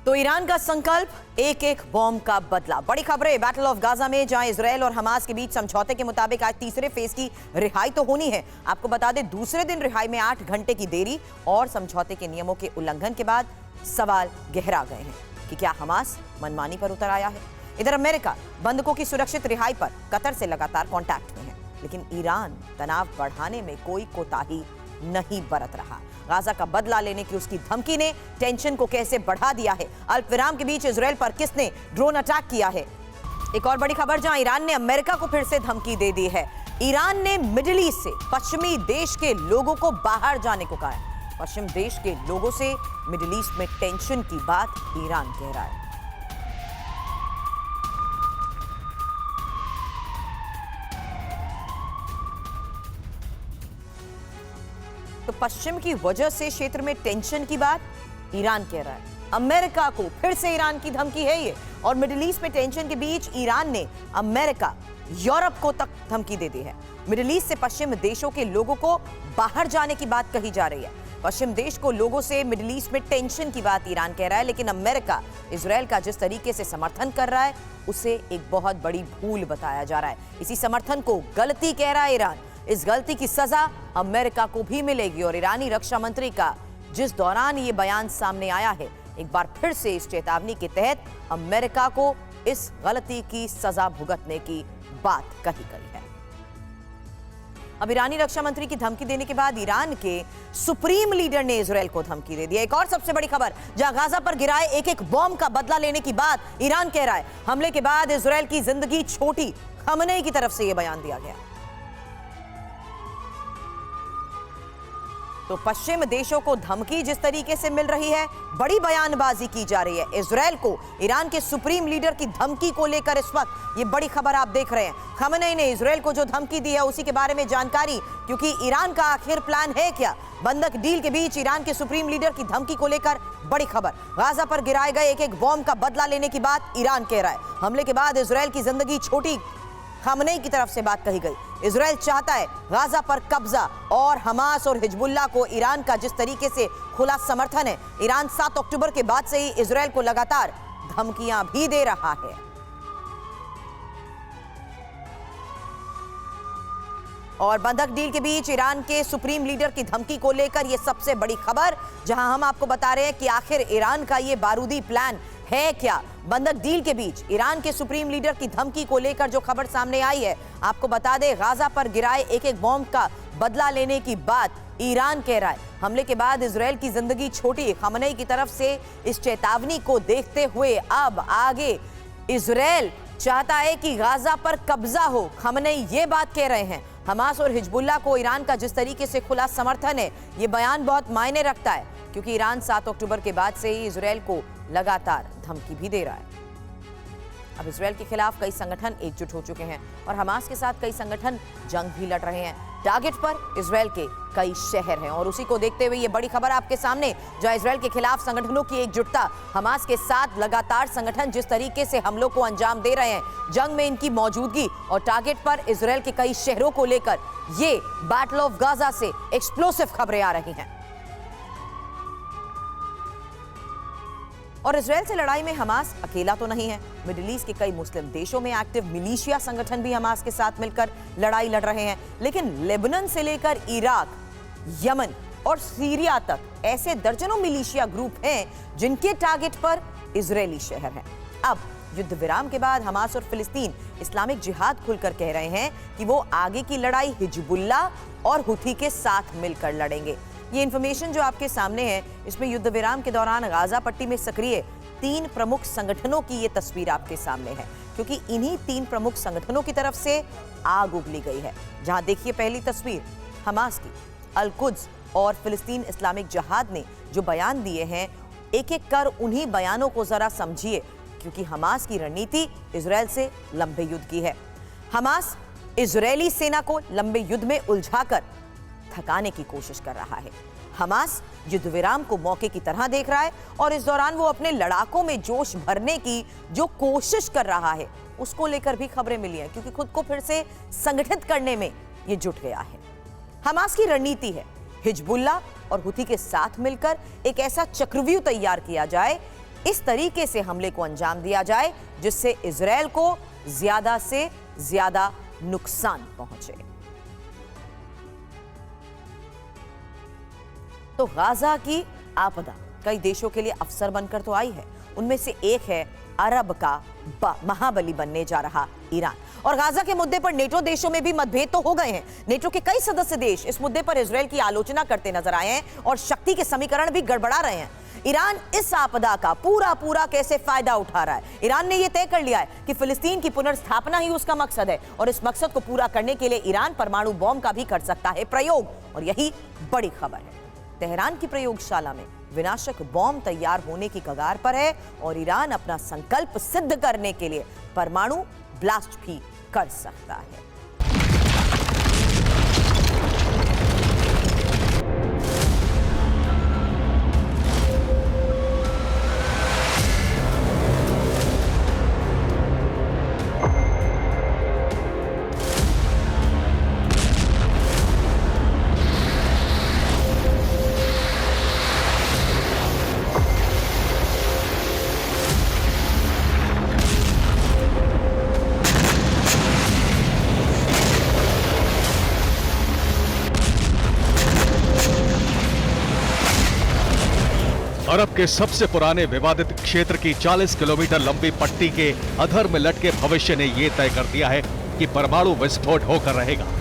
तो ईरान का संकल्प एक एक बॉम्ब का बदला। बड़ी खबरें बैटल ऑफ गाजा में, जहां इजरायल और हमास के बीच समझौते के मुताबिक आज तीसरे फेज की रिहाई तो होनी है। आपको बता दें, दूसरे दिन रिहाई में 8 घंटे की देरी और समझौते के नियमों के उल्लंघन के बाद सवाल गहरा गए हैं कि क्या हमास मनमानी पर उतर आया है। इधर अमेरिका बंधकों की सुरक्षित रिहाई पर कतर से लगातार कांटेक्ट में है, लेकिन ईरान तनाव बढ़ाने में कोई कोताही नहीं बरत रहा। गाजा का बदला लेने की उसकी धमकी ने टेंशन को कैसे बढ़ा दिया है। अल्पविराम के बीच इजरायल पर किसने ड्रोन अटैक किया है। एक और बड़ी खबर, जहां ईरान ने अमेरिका को फिर से धमकी दे दी है। ईरान ने मिडिल ईस्ट से पश्चिमी देश के लोगों को बाहर जाने को कहा है। पश्चिम देश के लोगों से मिडिल ईस्ट में टेंशन की बात ईरान कह रहा है। तो पश्चिम की वजह से क्षेत्र में टेंशन की बात ईरान कह रहा है। अमेरिका को फिर से ईरान की धमकी है ये। और मिडिल ईस्ट में टेंशन के बीच ईरान ने अमेरिका, यूरोप को तक धमकी दे दी है। मिडिल ईस्ट से पश्चिम देशों के लोगों को बाहर जाने की बात कही जा रही है। पश्चिम देश को लोगों से मिडिल ईस्ट में टेंशन की बात ईरान कह रहा है, लेकिन अमेरिका इजरायल का जिस तरीके से समर्थन कर रहा है उसे एक बहुत बड़ी भूल बताया जा रहा है। इसी समर्थन को गलती कह रहा है ईरान। इस गलती की सजा अमेरिका को भी मिलेगी। और ईरानी रक्षा मंत्री का जिस दौरान ये बयान सामने आया है, एक बार फिर से इस चेतावनी के तहत अमेरिका को इस गलती की सजा भुगतने की बात कही गई है। अब ईरानी रक्षा मंत्री की धमकी देने के बाद ईरान के सुप्रीम लीडर ने इजरायल को धमकी दे दी। एक और सबसे बड़ी खबर, जहां गाजा पर गिराए एक एक बॉम्ब का बदला लेने की बात ईरान कह रहा है। हमले के बाद इजरायल की जिंदगी छोटी, खमनेई की तरफ से यह बयान दिया गया। तो पश्चिम देशों को धमकी जिस तरीके से मिल रही है, बड़ी बयानबाजी की जा रही है। इजरायल को ईरान के सुप्रीम लीडर की धमकी को लेकर इस वक्त ये बड़ी खबर आप देख रहे हैं। खमेनेई ने इजरायल को जो धमकी दी है उसी के बारे में जानकारी, क्योंकि ईरान का आखिर प्लान है क्या। बंधक डील के बीच ईरान के सुप्रीम लीडर की धमकी को लेकर बड़ी खबर। गाजा पर गिराए गए एक एक बॉम्ब का बदला लेने की बात ईरान कह रहा है। हमले के बाद इजरायल की जिंदगी छोटी, खमेनेई की तरफ से बात कही गई। इजरायल चाहता है गाजा पर कब्जा, और हमास और हिजबुल्लाह को ईरान का जिस तरीके से खुला समर्थन है। ईरान 7 अक्टूबर के बाद से ही इजरायल को लगातार धमकियां भी दे रहा है। और बंधक डील के बीच ईरान के सुप्रीम लीडर की धमकी को लेकर यह सबसे बड़ी खबर, जहां हम आपको बता रहे हैं कि आखिर ईरान का यह बारूदी प्लान है क्या। बंधक डील के बीच ईरान के सुप्रीम लीडर की धमकी को लेकर जो खबर सामने आई है, आपको बता दें, गाजा पर गिराए एक एक बॉम्ब का बदला लेने की बात ईरान कह रहा है। हमले के बाद इजरायल की जिंदगी छोटी, खमेनेई की तरफ से इस चेतावनी को देखते हुए अब आगे इजरायल चाहता है कि गाजा पर कब्जा हो। खमेनेई ये बात कह रहे हैं। हमास और हिजबुल्लाह को ईरान का जिस तरीके से खुला समर्थन है, ये बयान बहुत मायने रखता है, क्योंकि ईरान 7 अक्टूबर के बाद से ही इजरायल को लगातार धमकी भी दे रहा है। अब इजरायल के खिलाफ कई संगठन एकजुट हो चुके हैं और हमास के साथ कई संगठन जंग भी लड़ रहे हैं। टारगेट पर इजरायल के कई शहर हैं और उसी को देखते हुए ये बड़ी खबर आपके सामने, जहां इजरायल के खिलाफ संगठनों की एकजुटता। हमास के साथ लगातार संगठन जिस तरीके से हमलों को अंजाम दे रहे हैं, जंग में इनकी मौजूदगी और टारगेट पर इजरायल के कई शहरों को लेकर ये बैटल ऑफ गाजा से एक्सप्लोसिव खबरें आ रही हैं। और इजरायल से लड़ाई में हमास अकेला तो नहीं है। मिडिल ईस्ट के कई मुस्लिम देशों में एक्टिव मिलिशिया संगठन भी हमास के साथ मिलकर लड़ाई लड़ रहे हैं। लेकिन लेबनान से लेकर इराक, यमन और सीरिया तक ऐसे दर्जनों मिलिशिया ग्रुप हैं जिनके टारगेट पर इजरायली शहर हैं। अब युद्ध विराम के बाद हमास और फिलिस्तीन इस्लामिक जिहाद खुलकर कह रहे हैं कि वो आगे की लड़ाई हिजबुल्लाह और हुथी के साथ मिलकर लड़ेंगे। ये इंफॉर्मेशन जो आपके सामने है, इसमें युद्ध विराम के दौरान गाजा पट्टी में सक्रिय 3 प्रमुख संगठनों की ये तस्वीर आपके सामने है, क्योंकि इन्हीं 3 प्रमुख संगठनों की तरफ से आग उगली गई है। जहां देखिए पहली तस्वीर हमास की। अल-कुद्स और फिलिस्तीन इस्लामिक जिहाद ने जो बयान दिए हैं, एक एक कर उन्हीं बयानों को जरा समझिए, क्योंकि हमास की रणनीति इजरायल से लंबे युद्ध की है। हमास इजरायली सेना को लंबे युद्ध में उलझाकर थकाने की कोशिश कर रहा है। हमास युद्ध विराम को मौके की तरह देख रहा है और इस दौरान वो अपने लड़ाकों में जोश भरने की जो कोशिश कर रहा है, उसको लेकर भी खबरें मिली हैं, क्योंकि खुद को फिर से संगठित करने में ये जुट गया है। हमास की रणनीति है हिजबुल्लाह और हुथी के साथ मिलकर एक ऐसा चक्रव्यूह तैयार किया जाए इस तरीके से हमले को अंजाम दिया जाए जिससे इजरायल को ज्यादा से ज्यादा नुकसान पहुंचे। तो गाजा की आपदा कई देशों के लिए अवसर बनकर तो आई है। उनमें से एक है अरब का महाबली बनने जा रहा ईरान। और गाजा के मुद्दे पर नेटो देशों में भी मतभेद तो हो गए हैं। नेटो के कई सदस्य देश इस मुद्दे पर इजरायल की आलोचना करते नजर आए हैं और शक्ति के समीकरण भी गड़बड़ा रहे हैं। ईरान इस आपदा का पूरा कैसे फायदा उठा रहा है? ईरान ने यह तय कर लिया है कि फिलिस्तीन की पुनर्स्थापना ही उसका मकसद है और इस मकसद को पूरा करने के लिए ईरान परमाणु बॉम्ब का भी कर सकता है प्रयोग। और यही बड़ी खबर है। तेहरान की प्रयोगशाला में विनाशक बॉम्ब तैयार होने की कगार पर है और ईरान अपना संकल्प सिद्ध करने के लिए परमाणु ब्लास्ट भी कर सकता है। अरब के सबसे पुराने विवादित क्षेत्र की 40 किलोमीटर लंबी पट्टी के अधर में लटके भविष्य ने यह तय कर दिया है कि परमाणु विस्फोट होकर रहेगा।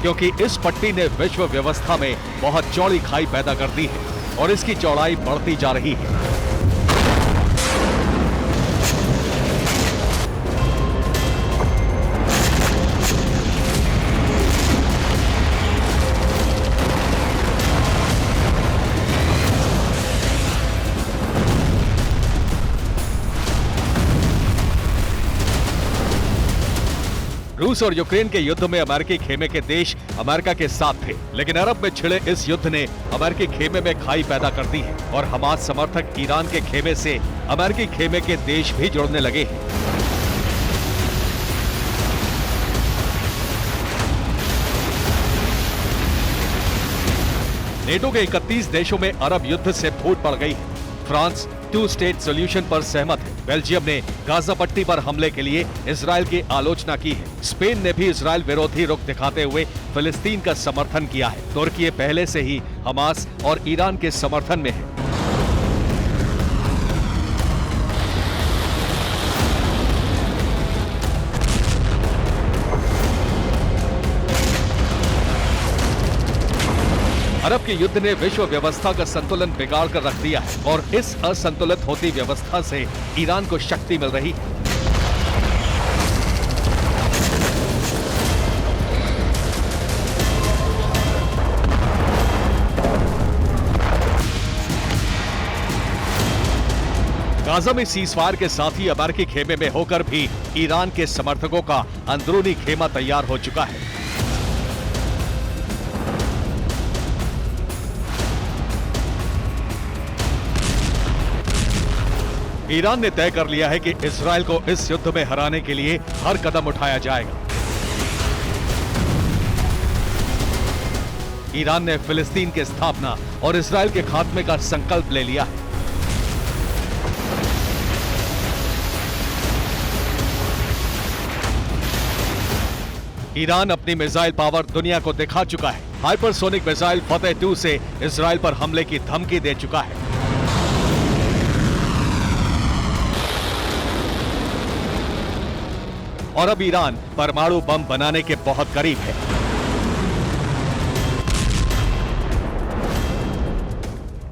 क्योंकि इस पट्टी ने विश्व व्यवस्था में बहुत चौड़ी खाई पैदा कर दी है और इसकी चौड़ाई बढ़ती जा रही है। रूस और यूक्रेन के युद्ध में अमेरिकी खेमे के देश अमेरिका के साथ थे, लेकिन अरब में छिड़े इस युद्ध ने अमेरिकी खेमे में खाई पैदा कर दी है और हमास समर्थक ईरान के खेमे से अमेरिकी खेमे के देश भी जुड़ने लगे हैं। नेटो के 31 देशों में अरब युद्ध से फूट पड़ गई है। फ्रांस 2 स्टेट सॉल्यूशन पर सहमत है। बेल्जियम ने गाजा पट्टी पर हमले के लिए इजरायल की आलोचना की है। स्पेन ने भी इजरायल विरोधी रुख दिखाते हुए फिलिस्तीन का समर्थन किया है। तुर्की पहले से ही हमास और ईरान के समर्थन में है। अरब के युद्ध ने विश्व व्यवस्था का संतुलन बिगाड़ कर रख दिया है और इस असंतुलित होती व्यवस्था से ईरान को शक्ति मिल रही है। गाजा में सीजफायर के साथ ही अमेरिकी खेमे में होकर भी ईरान के समर्थकों का अंदरूनी खेमा तैयार हो चुका है। ईरान ने तय कर लिया है कि इजरायल को इस युद्ध में हराने के लिए हर कदम उठाया जाएगा। ईरान ने फिलिस्तीन की स्थापना और इजरायल के खात्मे का संकल्प ले लिया है। ईरान अपनी मिसाइल पावर दुनिया को दिखा चुका है। हाइपरसोनिक मिसाइल फतेह 2 से इजरायल पर हमले की धमकी दे चुका है। और अब ईरान परमाणु बम बनाने के बहुत करीब है।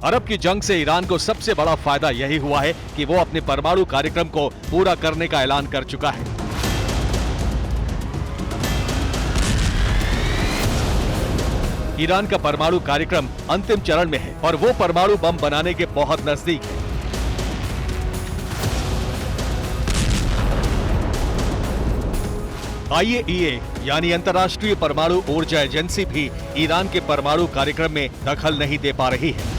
अरब की जंग से ईरान को सबसे बड़ा फायदा यही हुआ है कि वो अपने परमाणु कार्यक्रम को पूरा करने का ऐलान कर चुका है। ईरान का परमाणु कार्यक्रम अंतिम चरण में है और वो परमाणु बम बनाने के बहुत नजदीक है। IAEA यानी अंतर्राष्ट्रीय परमाणु ऊर्जा एजेंसी भी ईरान के परमाणु कार्यक्रम में दखल नहीं दे पा रही है।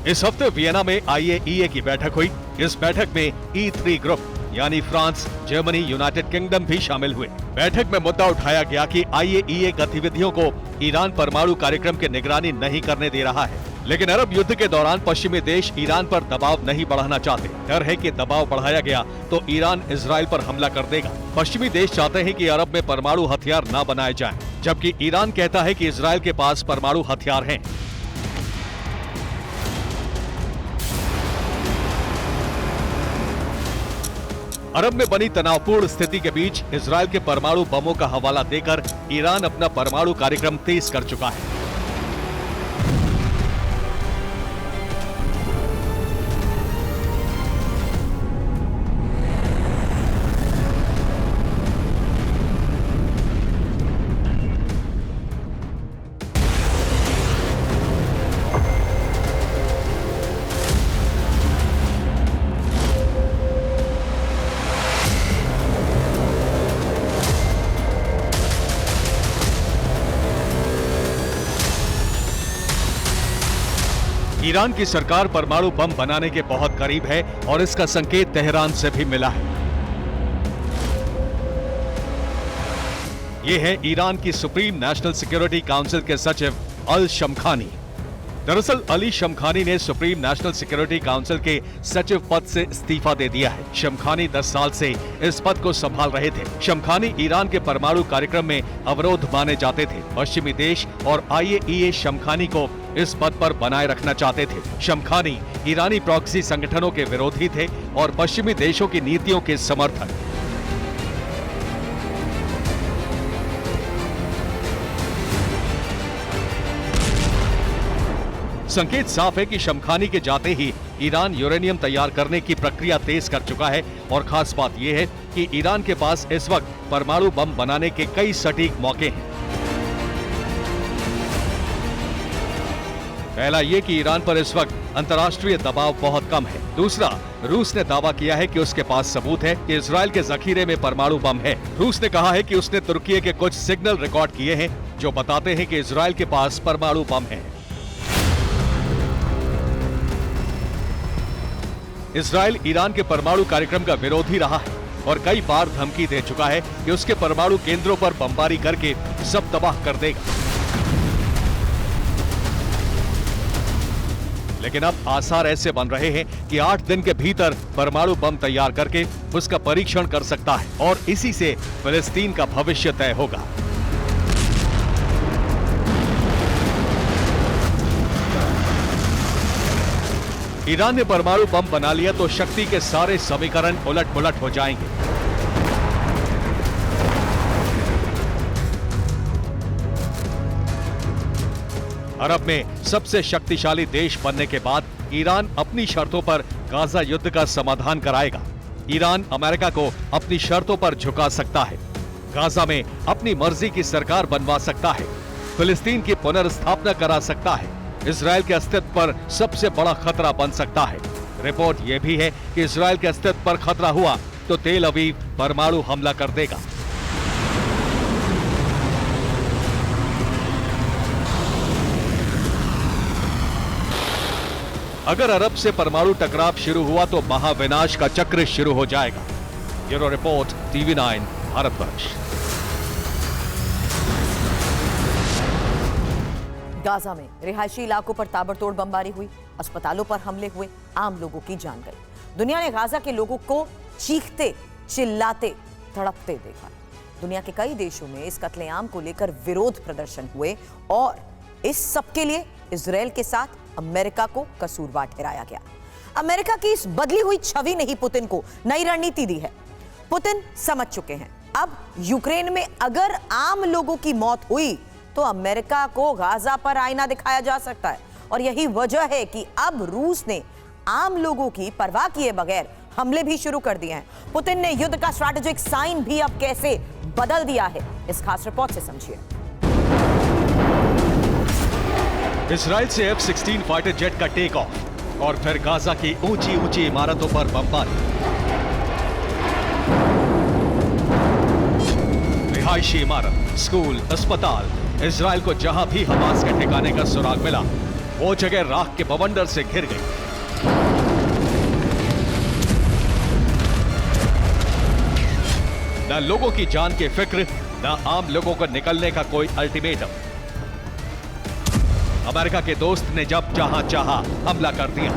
इस हफ्ते वियना में IAEA की बैठक हुई। इस बैठक में E3 ग्रुप यानी फ्रांस, जर्मनी, यूनाइटेड किंगडम भी शामिल हुए। बैठक में मुद्दा उठाया गया कि IAEA गतिविधियों को ईरान परमाणु कार्यक्रम की निगरानी नहीं करने दे रहा है, लेकिन अरब युद्ध के दौरान पश्चिमी देश ईरान पर दबाव नहीं बढ़ाना चाहते। डर है कि दबाव बढ़ाया गया तो ईरान इजराइल पर हमला कर देगा। पश्चिमी देश चाहते हैं कि अरब में परमाणु हथियार न बनाए जाएं, जबकि ईरान कहता है कि इजराइल के पास परमाणु हथियार हैं। अरब में बनी तनावपूर्ण स्थिति के बीच इजराइल के परमाणु बमों का हवाला देकर ईरान अपना परमाणु कार्यक्रम तेज कर चुका है। ईरान की सरकार परमाणु बम बनाने के बहुत करीब है और इसका संकेत तेहरान से भी मिला है। ये है ईरान की सुप्रीम नेशनल सिक्योरिटी काउंसिल के सचिव अल शमखानी। दरअसल अली शमखानी ने सुप्रीम नेशनल सिक्योरिटी काउंसिल के सचिव पद से इस्तीफा दे दिया है। शमखानी 10 साल से इस पद को संभाल रहे थे। शमखानी ईरान के परमाणु कार्यक्रम में अवरोध माने जाते थे। पश्चिमी देश और IAEA शमखानी को इस पद पर बनाए रखना चाहते थे। शमखानी ईरानी प्रॉक्सी संगठनों के विरोधी थे और पश्चिमी देशों की नीतियों के समर्थक। संकेत साफ है कि शमखानी के जाते ही ईरान यूरेनियम तैयार करने की प्रक्रिया तेज कर चुका है और खास बात यह है कि ईरान के पास इस वक्त परमाणु बम बनाने के कई सटीक मौके हैं। पहला ये कि ईरान पर इस वक्त अंतर्राष्ट्रीय दबाव बहुत कम है। दूसरा, रूस ने दावा किया है कि उसके पास सबूत है कि इजराइल के जखीरे में परमाणु बम है। रूस ने कहा है कि उसने तुर्की के कुछ सिग्नल रिकॉर्ड किए हैं जो बताते हैं कि इजराइल के पास परमाणु बम है। इजराइल ईरान के परमाणु कार्यक्रम का विरोधी रहा है और कई बार धमकी दे चुका है कि उसके परमाणु केंद्रों पर बमबारी करके सब तबाह कर देगा। लेकिन अब आसार ऐसे बन रहे हैं कि 8 दिन के भीतर परमाणु बम तैयार करके उसका परीक्षण कर सकता है और इसी से फिलिस्तीन का भविष्य तय होगा। ईरान ने परमाणु बम बना लिया तो शक्ति के सारे समीकरण उलट-पुलट हो जाएंगे। अरब में सबसे शक्तिशाली देश बनने के बाद ईरान अपनी शर्तों पर गाजा युद्ध का समाधान कराएगा। ईरान अमेरिका को अपनी शर्तों पर झुका सकता है, गाजा में अपनी मर्जी की सरकार बनवा सकता है, फिलिस्तीन की पुनर्स्थापना करा सकता है, इजराइल के अस्तित्व पर सबसे बड़ा खतरा बन सकता है। रिपोर्ट यह भी है कि इजराइल के अस्तित्व पर खतरा हुआ तो तेल अवीव परमाणु हमला कर देगा। अगर अरब से परमाणु टकराव शुरू हुआ तो महाविनाश का चक्र शुरू हो जाएगा। Bureau report, TV9 Bharatvarsh. Gaza में रिहायशी इलाकों पर ताबड़तोड़ बमबारी हुई, अस्पतालों पर हमले हुए, आम लोगों की जान गई। दुनिया ने गाजा के लोगों को चीखते, चिल्लाते, तड़पते देखा। दुनिया के कई देशों में इस कत्लेआम को लेकर विरोध प्रदर्शन हुए और इस सब के लिए इजराइल के साथ अमेरिका को कसूरवार ठहराया गया। अमेरिका की इस बदली हुई छवि ने ही पुतिन को नई रणनीति दी है। पुतिन समझ चुके हैं अब यूक्रेन में अगर आम लोगों की मौत हुई तो अमेरिका को गाजा पर आईना दिखाया जा सकता है और यही वजह है कि अब रूस ने आम लोगों की परवाह किए बगैर हमले भी शुरू कर दिए हैं। पुतिन ने युद्ध का स्ट्रैटेजिक साइन भी अब कैसे बदल दिया है। इस खास रिपोर्ट से समझिए। इजराइल से F-16 फाइटर जेट का टेक ऑफ और फिर गाजा की ऊंची ऊंची इमारतों पर बमबारी। रिहायशी इमारत, स्कूल, अस्पताल, इजराइल को जहां भी हमास के ठिकाने का सुराग मिला वो जगह राख के बवंडर से घिर गई। न लोगों की जान की फिक्र, न आम लोगों को निकलने का कोई अल्टीमेटम। अमेरिका के दोस्त ने जब जहां चाहा हमला कर दिया।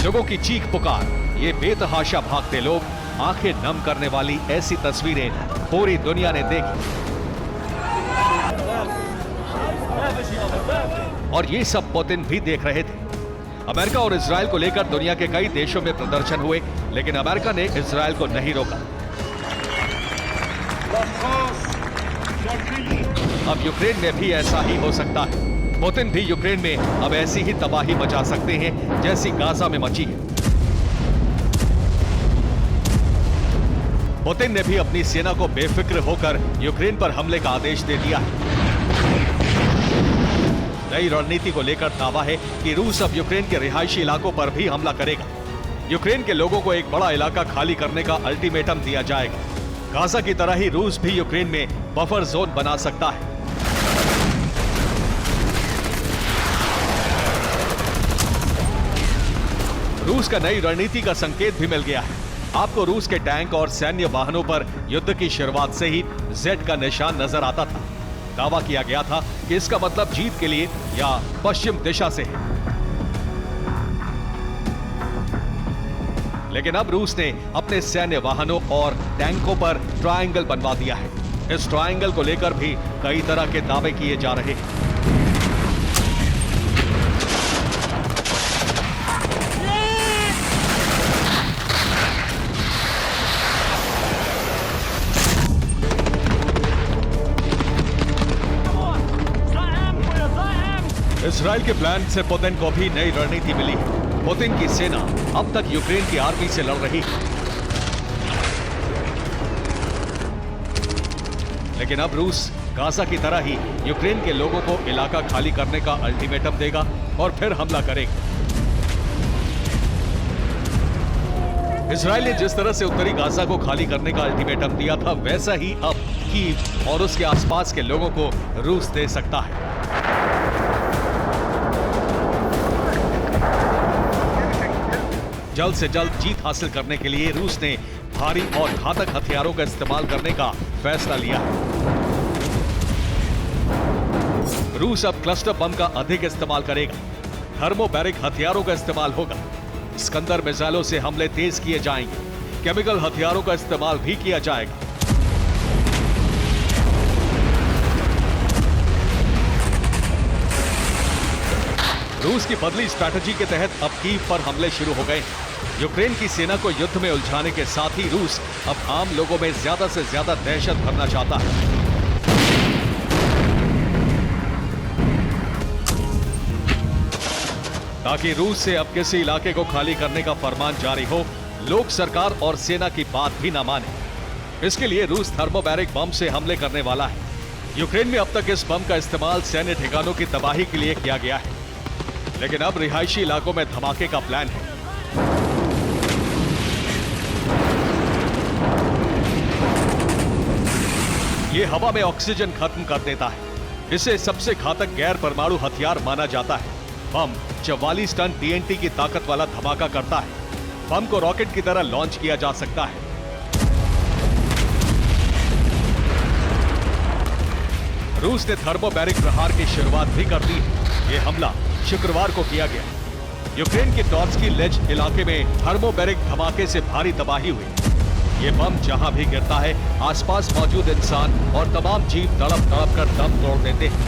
लोगों की चीख पुकार, ये बेतहाशा भागते लोग, आंखें नम करने वाली ऐसी तस्वीरें पूरी दुनिया ने देखी। और ये सब पुतिन भी देख रहे थे। अमेरिका और इजराइल को लेकर दुनिया के कई देशों में प्रदर्शन हुए, लेकिन अमेरिका ने इजराइल को नहीं रोका। अब यूक्रेन में भी ऐसा ही हो सकता है। पुतिन भी यूक्रेन में अब ऐसी ही तबाही मचा सकते हैं जैसी गाजा में मची है। पुतिन ने भी अपनी सेना को बेफिक्र होकर यूक्रेन पर हमले का आदेश दे दिया है। नई रणनीति को लेकर दावा है कि रूस अब यूक्रेन के रिहायशी इलाकों पर भी हमला करेगा। यूक्रेन के लोगों को एक बड़ा इलाका खाली करने का अल्टीमेटम दिया जाएगा। गाजा की तरह ही रूस भी यूक्रेन में बफर जोन बना सकता है। रूस का नई रणनीति का संकेत भी मिल गया है। आपको रूस के टैंक और सैन्य वाहनों पर युद्ध की शुरुआत से ही जेड का निशान नजर आता था। दावा किया गया था कि इसका मतलब जीत के लिए या पश्चिम दिशा से है। लेकिन अब रूस ने अपने सैन्य वाहनों और टैंकों पर ट्रायंगल बनवा दिया है। इस ट्रायंगल को लेकर भी कई तरह के दावे किए जा रहे हैं। इजराइल के प्लान से पुतिन को भी नई रणनीति मिली है। पुतिन की सेना अब तक यूक्रेन की आर्मी से लड़ रही है, लेकिन अब रूस गाजा की तरह ही यूक्रेन के लोगों को इलाका खाली करने का अल्टीमेटम देगा और फिर हमला करेगा। इजराइल ने जिस तरह से उत्तरी गाजा को खाली करने का अल्टीमेटम दिया था, वैसा ही अब कीव और उसके आसपास के लोगों को रूस दे सकता है। जल्द से जल्द जीत हासिल करने के लिए रूस ने भारी और घातक हथियारों का इस्तेमाल करने का फैसला लिया है। रूस अब क्लस्टर बम का अधिक इस्तेमाल करेगा। थर्मोबैरिक हथियारों का इस्तेमाल होगा। स्कंदर मिसाइलों से हमले तेज किए जाएंगे। केमिकल हथियारों का इस्तेमाल भी किया जाएगा। रूस की बदली स्ट्रैटेजी के तहत अब कीव पर हमले शुरू हो गए। यूक्रेन की सेना को युद्ध में उलझाने के साथ ही रूस अब आम लोगों में ज्यादा से ज्यादा दहशत भरना चाहता है। ताकि रूस से अब किसी इलाके को खाली करने का फरमान जारी हो, लोग सरकार और सेना की बात भी न माने। इसके लिए रूस थर्मोबैरिक बम से हमले करने वाला है। यूक्रेन में अब तक इस बम का इस्तेमाल सैन्य ठिकानों की तबाही के लिए किया गया है, लेकिन अब रिहायशी इलाकों में धमाके का प्लान है। ये हवा में ऑक्सीजन खत्म कर देता है। इसे सबसे घातक गैर परमाणु हथियार माना जाता है। बम 44 टन TNT की ताकत वाला धमाका करता है। बम को रॉकेट की तरह लॉन्च किया जा सकता है। रूस ने थर्मोबैरिक प्रहार की शुरुआत भी कर दी है। यह हमला शुक्रवार को किया गया। यूक्रेन के टॉर्स्की लेज इलाके में थर्मोबैरिक धमाके से भारी तबाही हुई। ये बम जहां भी गिरता है, आसपास मौजूद इंसान और तमाम जीव तड़प तड़प कर दम तोड़ देते हैं।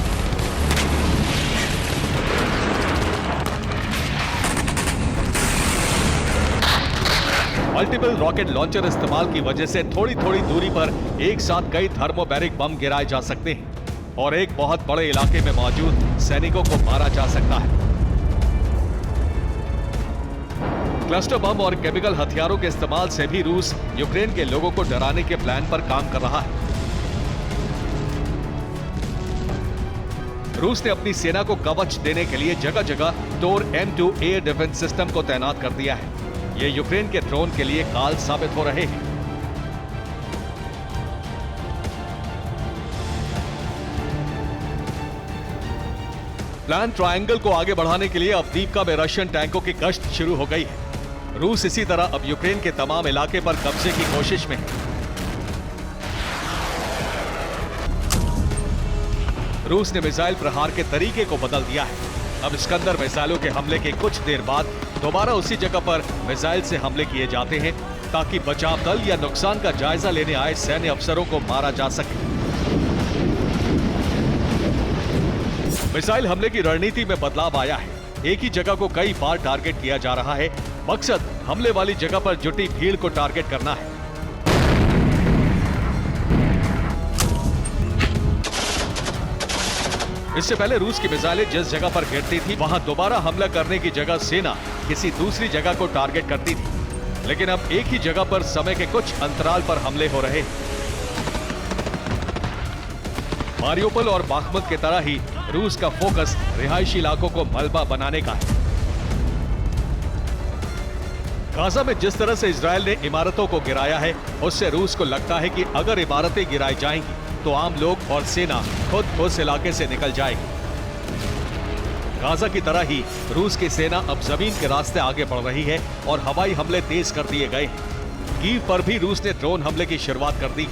मल्टीपल रॉकेट लॉन्चर इस्तेमाल की वजह से थोड़ी थोड़ी दूरी पर एक साथ कई थर्मोबैरिक बम गिराए जा सकते हैं और एक बहुत बड़े इलाके में मौजूद सैनिकों को मारा जा सकता है। क्लस्टर बम और केमिकल हथियारों के इस्तेमाल से भी रूस यूक्रेन के लोगों को डराने के प्लान पर काम कर रहा है। रूस ने अपनी सेना को कवच देने के लिए जगह जगह टोर M2 एयर डिफेंस सिस्टम को तैनात कर दिया है। ये यूक्रेन के ड्रोन के लिए काल साबित हो रहे हैं। प्लान ट्रायंगल को आगे बढ़ाने के लिए अब द्वीपका में रशियन टैंकों की गश्त शुरू हो गई है। रूस इसी तरह अब यूक्रेन के तमाम इलाके पर कब्जे की कोशिश में है। रूस ने मिसाइल प्रहार के तरीके को बदल दिया है। अब इस्कंदर मिसाइलों के हमले के कुछ देर बाद दोबारा उसी जगह पर मिसाइल से हमले किए जाते हैं ताकि बचाव दल या नुकसान का जायजा लेने आए सैन्य अफसरों को मारा जा सके। मिसाइल हमले की रणनीति में बदलाव आया है। एक ही जगह को कई बार टारगेट किया जा रहा है। मकसद हमले वाली जगह पर जुटी भीड़ को टारगेट करना है। इससे पहले रूस की मिसाइलें जिस जगह पर गिरती थी वहां दोबारा हमला करने की जगह सेना किसी दूसरी जगह को टारगेट करती थी, लेकिन अब एक ही जगह पर समय के कुछ अंतराल पर हमले हो रहे हैं। मारियोपोल और बाखमुत की तरह ही रूस का फोकस रिहायशी इलाकों को मलबा बनाने का है। गाजा में जिस तरह से इजरायल ने इमारतों को गिराया है, उससे रूस को लगता है कि अगर इमारतें गिराई जाएंगी तो आम लोग और सेना खुद उस इलाके से निकल जाएगी। गाजा की तरह ही रूस की सेना अब जमीन के रास्ते आगे बढ़ रही है और हवाई हमले तेज कर दिए गए हैं। कीव पर भी रूस ने ड्रोन हमले की शुरुआत कर दी।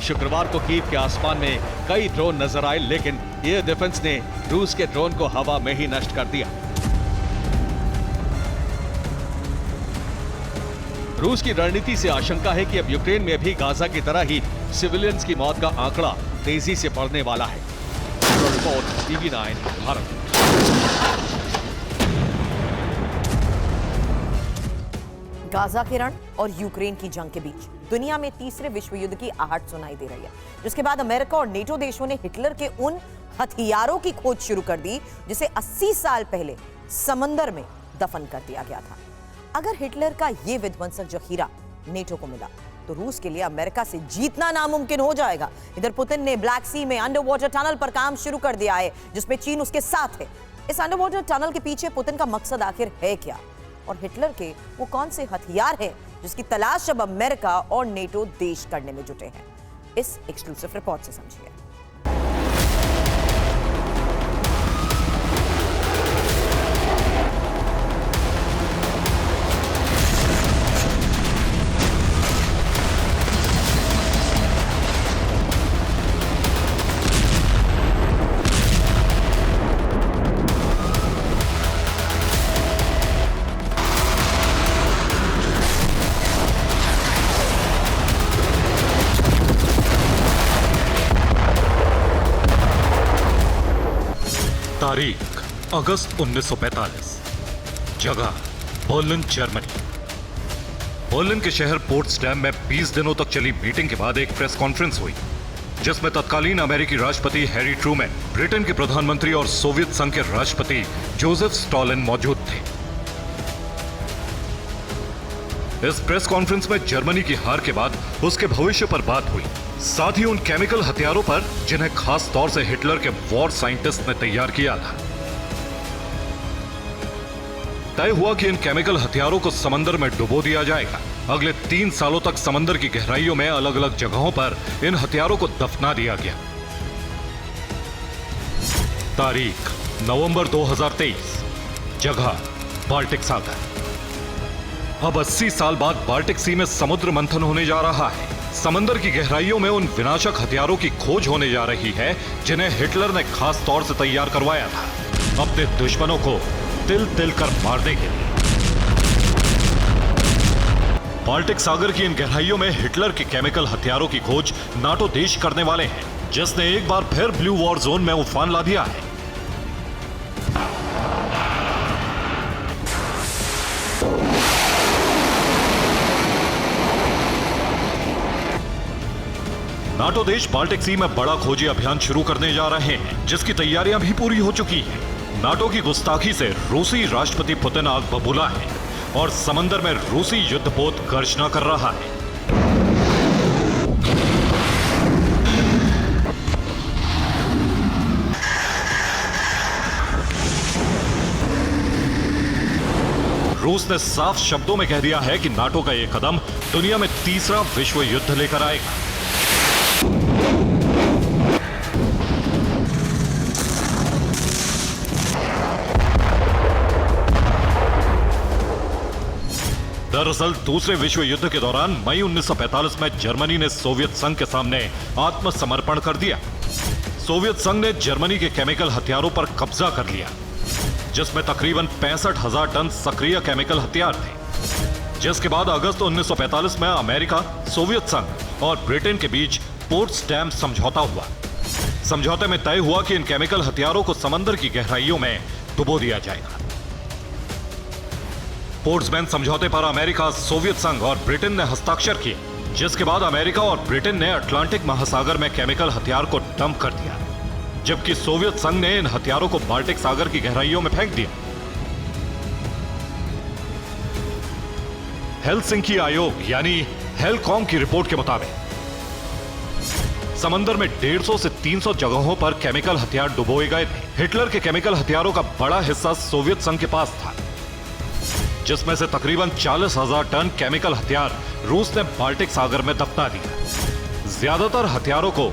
शुक्रवार को कीव के आसमान में कई ड्रोन नजर आए, लेकिन एयर डिफेंस ने रूस के ड्रोन को हवा में ही नष्ट कर दिया। रूस की रणनीति से आशंका है कि अब यूक्रेन में भी गाजा की तरह ही सिविलियंस की मौत का आंकड़ा तेजी से बढ़ने वाला है। Report TV9 Bharat. गाजा के रण और यूक्रेन की जंग के बीच दुनिया में तीसरे विश्व युद्ध की आहट सुनाई दे रही है, जिसके बाद अमेरिका और नेटो देशों ने हिटलर के उन हथियारों की खोज शुरू कर दी जिसे 80 साल पहले समंदर में दफन कर दिया गया था। अगर हिटलर का यह विध्वंसक जखीरा नेटो को मिला तो रूस के लिए अमेरिका से जीतना नामुमकिन हो जाएगा। इधर पुतिन ने ब्लैक सी में अंडर वाटर टनल पर काम शुरू कर दिया है, जिसमें चीन उसके साथ है। इस अंडर वाटर टनल के पीछे पुतिन का मकसद आखिर है क्या, और हिटलर के वो कौन से हथियार हैं जिसकी तलाश अब अमेरिका और नेटो देश करने में जुटे हैं? इस एक्सक्लूसिव रिपोर्ट से समझिए। तारीख अगस्त 1945, जगह बर्लिन, जर्मनी। बर्लिन के शहर पोट्सडैम में 20 दिनों तक चली मीटिंग के बाद एक प्रेस कॉन्फ्रेंस हुई, जिसमें तत्कालीन अमेरिकी राष्ट्रपति हैरी ट्रूमैन, ब्रिटेन के प्रधानमंत्री और सोवियत संघ के राष्ट्रपति जोसेफ स्टॉलिन मौजूद थे। इस प्रेस कॉन्फ्रेंस में जर्मनी की हार के बाद उसके भविष्य पर बात हुई, साथ ही उन केमिकल हथियारों पर जिन्हें खास तौर से हिटलर के वॉर साइंटिस्ट ने तैयार किया था। तय हुआ कि इन केमिकल हथियारों को समंदर में डुबो दिया जाएगा। अगले 3 सालों तक समंदर की गहराइयों में अलग अलग जगहों पर इन हथियारों को दफना दिया गया। तारीख नवंबर 2023, जगह बाल्टिक सागर। अब 80 साल बाद बाल्टिक सी में समुद्र मंथन होने जा रहा है। समंदर की गहराइयों में उन विनाशक हथियारों की खोज होने जा रही है जिन्हें हिटलर ने खास तौर से तैयार करवाया था, अपने दुश्मनों को तिल तिल कर मारने के लिए। बाल्टिक सागर की इन गहराइयों में हिटलर के केमिकल हथियारों की खोज नाटो देश करने वाले हैं, जिसने एक बार फिर ब्लू वॉर जोन में उफान ला दिया है। नाटो देश बाल्टिक सी में बड़ा खोजी अभियान शुरू करने जा रहे हैं, जिसकी तैयारियां भी पूरी हो चुकी हैं। नाटो की गुस्ताखी से रूसी राष्ट्रपति पुतिन आग बबूला है। और समंदर में रूसी युद्धपोत गर्जना कर रहा है। रूस ने साफ शब्दों में कह दिया है कि नाटो का यह कदम दुनिया में तीसरा विश्व युद्ध लेकर आएगा। दरअसल दूसरे विश्व युद्ध के दौरान मई 1945 में जर्मनी ने सोवियत संघ के सामने आत्मसमर्पण कर दिया। सोवियत संघ ने जर्मनी के केमिकल हथियारों पर कब्जा कर लिया, जिसमें तकरीबन 65,000 टन सक्रिय केमिकल हथियार थे। जिसके बाद अगस्त 1945 में अमेरिका, सोवियत संघ और ब्रिटेन के बीच पोट्सडैम समझौता हुआ। समझौते में तय हुआ कि इन केमिकल हथियारों को समंदर की गहराइयों में डुबो दिया जाएगा। पोट्सडैम समझौते पर अमेरिका, सोवियत संघ और ब्रिटेन ने हस्ताक्षर किए, जिसके बाद अमेरिका और ब्रिटेन ने अटलांटिक महासागर में केमिकल हथियार को डंप कर दिया, जबकि सोवियत संघ ने इन हथियारों को बाल्टिक सागर की गहराइयों में फेंक दिया। हेलसिंकी आयोग यानी हेलकॉम की रिपोर्ट के मुताबिक समंदर में 150 से 300 जगहों पर केमिकल हथियार डुबोए गए थे। हिटलर के केमिकल हथियारों का बड़ा हिस्सा सोवियत संघ के पास था, जिसमें से तकरीबन 40,000 टन केमिकल हथियार रूस ने बाल्टिक सागर में दफना दिया। ज्यादातर हथियारों को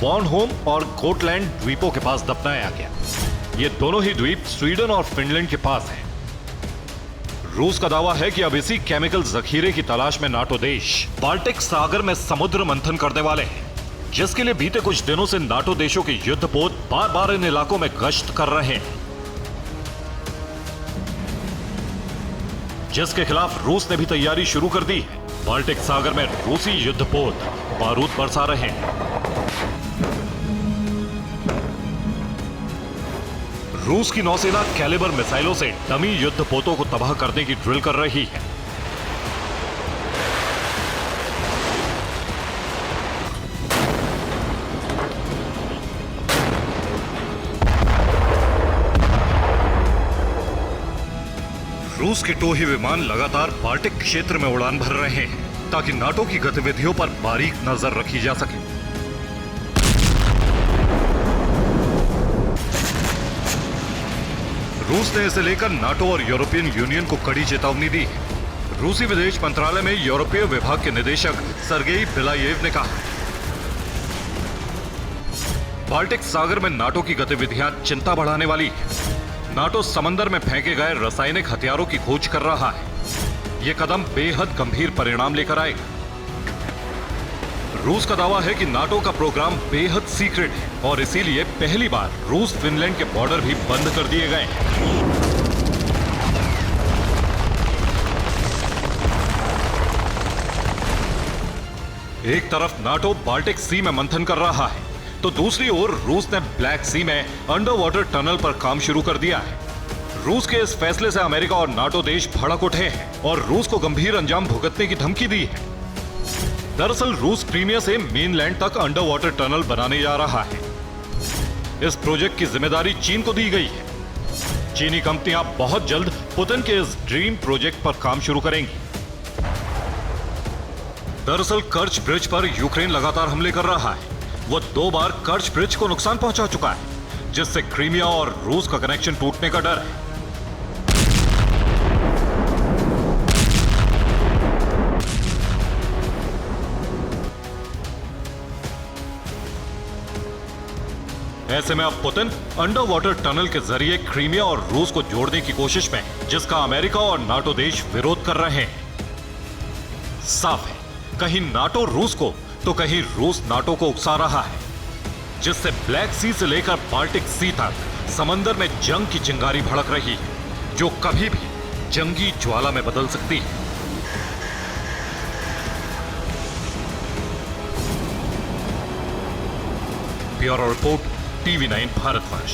बॉर्नहोम और गोटलैंड द्वीपों के पास दफनाया गया। ये दोनों ही द्वीप स्वीडन और फिनलैंड के पास हैं। रूस का दावा है कि अब इसी केमिकल जखीरे की तलाश में नाटो देश बाल्टिक सागर में समुद्र मंथन करने वाले हैं, जिसके लिए बीते कुछ दिनों से नाटो देशों के युद्धपोत बार बार इन इलाकों में गश्त कर रहे हैं, जिसके खिलाफ रूस ने भी तैयारी शुरू कर दी है। बाल्टिक सागर में रूसी युद्धपोत बारूद बरसा रहे हैं। रूस की नौसेना कैलिबर मिसाइलों से डमी युद्धपोतों को तबाह करने की ड्रिल कर रही है। रूस के टोही विमान लगातार बाल्टिक क्षेत्र में उड़ान भर रहे हैं, ताकि नाटो की गतिविधियों पर बारीक नजर रखी जा सके। रूस ने इसे लेकर नाटो और यूरोपियन यूनियन को कड़ी चेतावनी दी है। रूसी विदेश मंत्रालय में यूरोपीय विभाग के निदेशक सर्गेई बिलायेव ने कहा, बाल्टिक सागर में नाटो की गतिविधियां चिंता बढ़ाने वाली है। नाटो समंदर में फेंके गए रासायनिक हथियारों की खोज कर रहा है। यह कदम बेहद गंभीर परिणाम लेकर आएगा। रूस का दावा है कि नाटो का प्रोग्राम बेहद सीक्रेट है और इसीलिए पहली बार रूस फिनलैंड के बॉर्डर भी बंद कर दिए गए हैं। एक तरफ नाटो बाल्टिक सी में मंथन कर रहा है, तो दूसरी ओर रूस ने ब्लैक सी में अंडर वाटर टनल पर काम शुरू कर दिया है। रूस के इस फैसले से अमेरिका और नाटो देश भड़क उठे हैं और रूस को गंभीर अंजाम भुगतने की धमकी दी है। दरअसल रूस क्रीमिया से मेनलैंड तक अंडर वाटर टनल बनाने जा रहा है। इस प्रोजेक्ट की जिम्मेदारी चीन को दी गई है। चीनी कंपनियां बहुत जल्द पुतिन के इस ड्रीम प्रोजेक्ट पर काम शुरू करेंगी। दरअसल कर्च ब्रिज पर यूक्रेन लगातार हमले कर रहा है। वो 2 बार कर्च ब्रिज को नुकसान पहुंचा चुका है, जिससे क्रीमिया और रूस का कनेक्शन टूटने का डर है। ऐसे में अब पुतिन अंडर वाटर टनल के जरिए क्रीमिया और रूस को जोड़ने की कोशिश में, जिसका अमेरिका और नाटो देश विरोध कर रहे हैं। साफ है, कहीं नाटो रूस को तो कहीं रूस नाटो को उकसा रहा है, जिससे ब्लैक सी से लेकर बाल्टिक सी तक समंदर में जंग की चिंगारी भड़क रही है, जो कभी भी जंगी ज्वाला में बदल सकती है। Bureau report, TV9 Bharatvarsh.